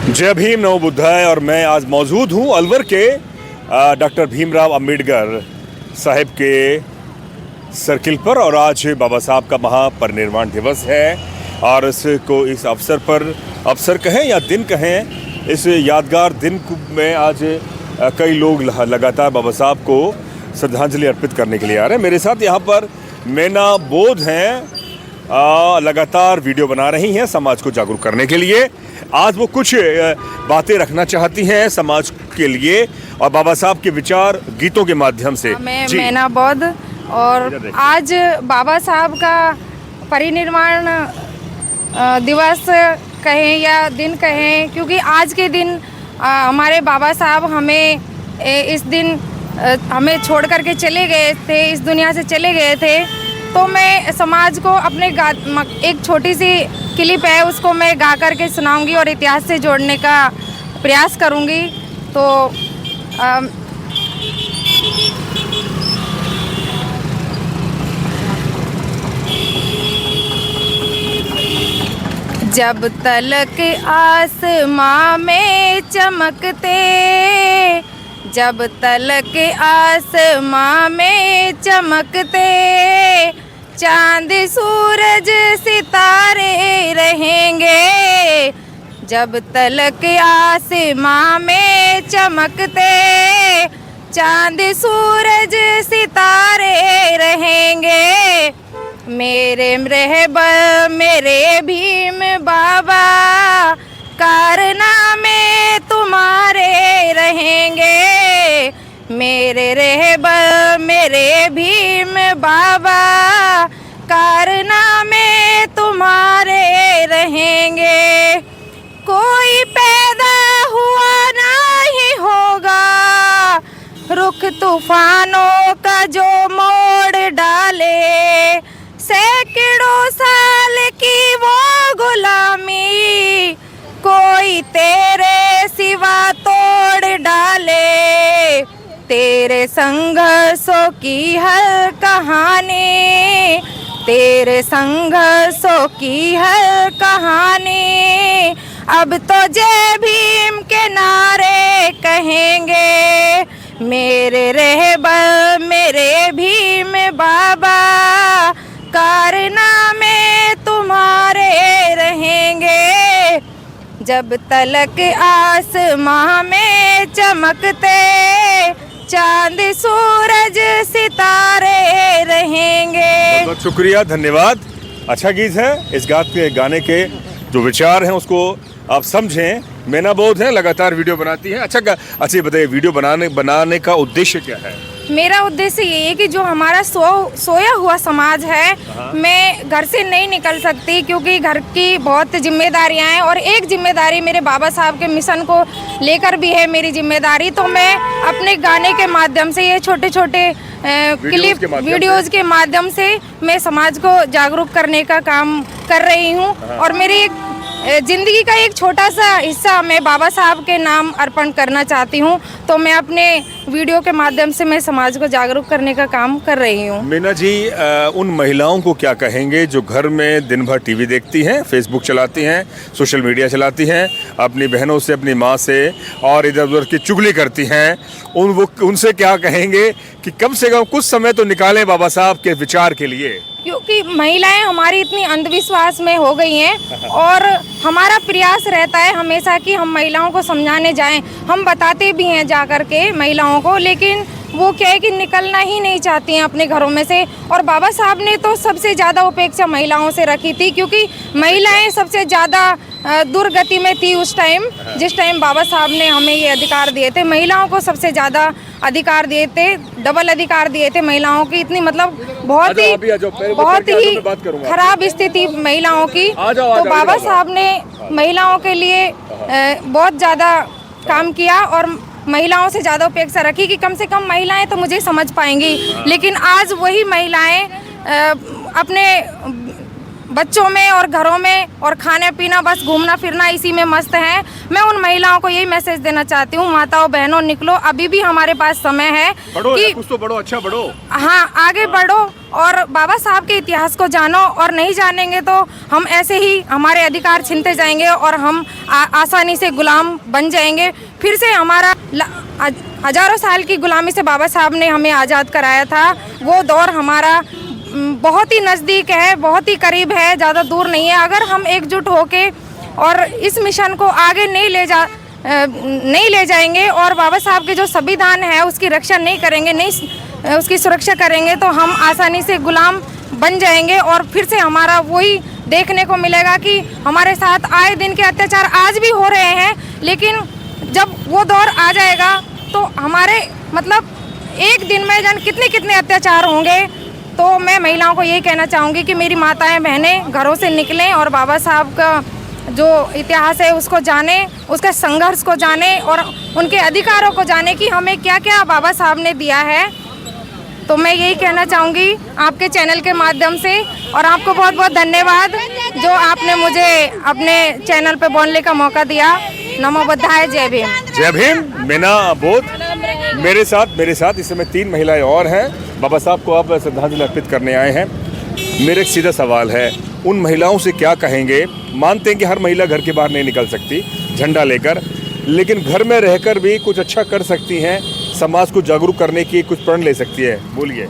जय भीम नमो बुद्धाय। और मैं आज मौजूद हूँ अलवर के डॉक्टर भीमराव अंबेडकर साहिब के सर्किल पर। और आज बाबा साहब का महापरिनिर्वाण दिवस है और इसको इस अवसर कहें या दिन कहें, इस यादगार दिन में आज कई लोग लगातार बाबा साहब को श्रद्धांजलि अर्पित करने के लिए आ रहे हैं। मेरे साथ यहाँ पर मेना बोध हैं, लगातार वीडियो बना रही हैं समाज को जागरूक करने के लिए। आज वो कुछ बातें रखना चाहती हैं समाज के लिए और बाबा साहब के विचार गीतों के माध्यम से। मैं मेना बौद्ध और आज बाबा साहब का परिनिर्वाण दिवस कहें या दिन कहें, क्योंकि आज के दिन हमारे बाबा साहब हमें इस दिन हमें छोड़ करके चले गए थे, इस दुनिया से चले गए थे। तो मैं समाज को अपने एक छोटी सी क्लिप है उसको मैं गा करके सुनाऊंगी और इतिहास से जोड़ने का प्रयास करूंगी। तो जब तलक आसमां में चमकते, जब तलक आसमां में चमकते, चांद सूरज सितारे रहेंगे। जब तलक आसमां में चमकते, चांद सूरज सितारे रहेंगे। मेरे रहबर मेरे भीम बाबा, कारनामे तुम्हारे रहेंगे। मेरे रहबर मेरे भीम बाबा, कारनामे तुम्हारे रहेंगे। कोई पैदा हुआ नहीं होगा रुख तूफानों का जो मोड़ डाले। सैकड़ों साल की वो गुलामी कोई तेरे सिवा तोड़ डाले। तेरे संघर्षों की हर कहानी, तेरे संघर्षों की हर कहानी अब तो जय भीम के नारे कहेंगे। मेरे रहबर मेरे भीम बाबा, कारनामे तुम्हारे रहेंगे। जब तलक आसमां में चमकते, चांद सूरज सितारे रहेंगे। बहुत शुक्रिया, धन्यवाद। अच्छा गीत है। इस गाने के जो विचार हैं उसको आप समझें। मेना बोध हैं, लगातार वीडियो बनाती हैं। अच्छा बताइए, वीडियो बनाने का उद्देश्य क्या है? मेरा उद्देश्य ये है कि जो हमारा सोया हुआ समाज है, मैं घर से नहीं निकल सकती क्योंकि घर की बहुत जिम्मेदारियां हैं और एक जिम्मेदारी मेरे बाबा साहब के मिशन को लेकर भी है मेरी जिम्मेदारी। तो मैं अपने गाने के माध्यम से, ये छोटे छोटे वीडियोज़ के माध्यम से मैं समाज को जागरूक करने का काम कर रही हूँ। और मेरी ज़िंदगी का एक छोटा सा हिस्सा मैं बाबा साहब के नाम अर्पण करना चाहती हूँ। तो मैं अपने वीडियो के माध्यम से मैं समाज को जागरूक करने का काम कर रही हूँ। मीना जी, उन महिलाओं को क्या कहेंगे जो घर में दिन भर टीवी देखती हैं, फेसबुक चलाती हैं, सोशल मीडिया चलाती हैं, अपनी बहनों से, अपनी माँ से और इधर उधर की चुगली करती हैं? उनसे क्या कहेंगे कि कम से कम कुछ समय तो निकालें बाबा साहब के विचार के लिए? क्योंकि महिलाएं हमारी इतनी अंधविश्वास में हो गई हैं और हमारा प्रयास रहता है हमेशा कि हम महिलाओं को समझाने जाएं। हम बताते भी हैं जा कर के महिलाओं को, लेकिन वो क्या है कि निकलना ही नहीं चाहती हैं अपने घरों में से। और बाबा साहब ने तो सबसे ज़्यादा उपेक्षा महिलाओं से रखी थी, क्योंकि महिलाएं सबसे ज़्यादा दुर्गति में थी उस टाइम, जिस टाइम बाबा साहब ने हमें ये अधिकार दिए थे। महिलाओं को सबसे ज़्यादा अधिकार दिए थे, डबल अधिकार दिए थे महिलाओं की। इतनी मतलब बहुत ही खराब स्थिति महिलाओं की। तो बाबा साहब ने महिलाओं के लिए बहुत ज़्यादा काम किया और महिलाओं से ज़्यादा उपेक्षा रखी कि कम से कम महिलाएं तो मुझे समझ पाएंगी। लेकिन आज वही महिलाएं अपने बच्चों में और घरों में और खाने पीना बस घूमना फिरना इसी में मस्त हैं। मैं उन महिलाओं को यही मैसेज देना चाहती हूँ, माताओं बहनों निकलो, अभी भी हमारे पास समय है बढ़ो कि कुछ तो बढ़ो, अच्छा बढ़ो। हाँ, आगे बढ़ो और बाबा साहब के इतिहास को जानो, और नहीं जानेंगे तो हम ऐसे ही हमारे अधिकार छीनते जाएंगे और हम आसानी से गुलाम बन जाएंगे। फिर से हमारा हजारों साल की गुलामी से बाबा साहब ने हमें आज़ाद कराया था, वो दौर हमारा बहुत ही नज़दीक है, बहुत ही करीब है, ज़्यादा दूर नहीं है। अगर हम एकजुट होके और इस मिशन को आगे नहीं ले जाएंगे और बाबा साहब के जो संविधान है उसकी रक्षा नहीं करेंगे, नहीं उसकी सुरक्षा करेंगे, तो हम आसानी से गुलाम बन जाएंगे। और फिर से हमारा वही देखने को मिलेगा कि हमारे साथ आए दिन के अत्याचार आज भी हो रहे हैं, लेकिन जब वो दौर आ जाएगा तो हमारे मतलब एक दिन में जान कितने अत्याचार होंगे। तो मैं महिलाओं को यही कहना चाहूँगी कि मेरी माताएं बहनें घरों से निकलें और बाबा साहब का जो इतिहास है उसको जाने, उसके संघर्ष को जाने और उनके अधिकारों को जाने कि हमें क्या क्या बाबा साहब ने दिया है। तो मैं यही कहना चाहूँगी आपके चैनल के माध्यम से, और आपको बहुत बहुत धन्यवाद जो आपने मुझे अपने चैनल पे बोलने का मौका दिया। नमो बुद्धाय, जय भीम। जय भीम। मीना बोध मेरे साथ इस समय 3 महिलाएं और हैं। बाबा साहब को आप श्रद्धांजलि अर्पित करने आए हैं। मेरा एक सीधा सवाल है, उन महिलाओं से क्या कहेंगे? मानते हैं कि हर महिला घर के बाहर नहीं निकल सकती झंडा लेकर, लेकिन घर में रहकर भी कुछ अच्छा कर सकती हैं, समाज को जागरूक करने की कुछ प्रण ले सकती है, बोलिए।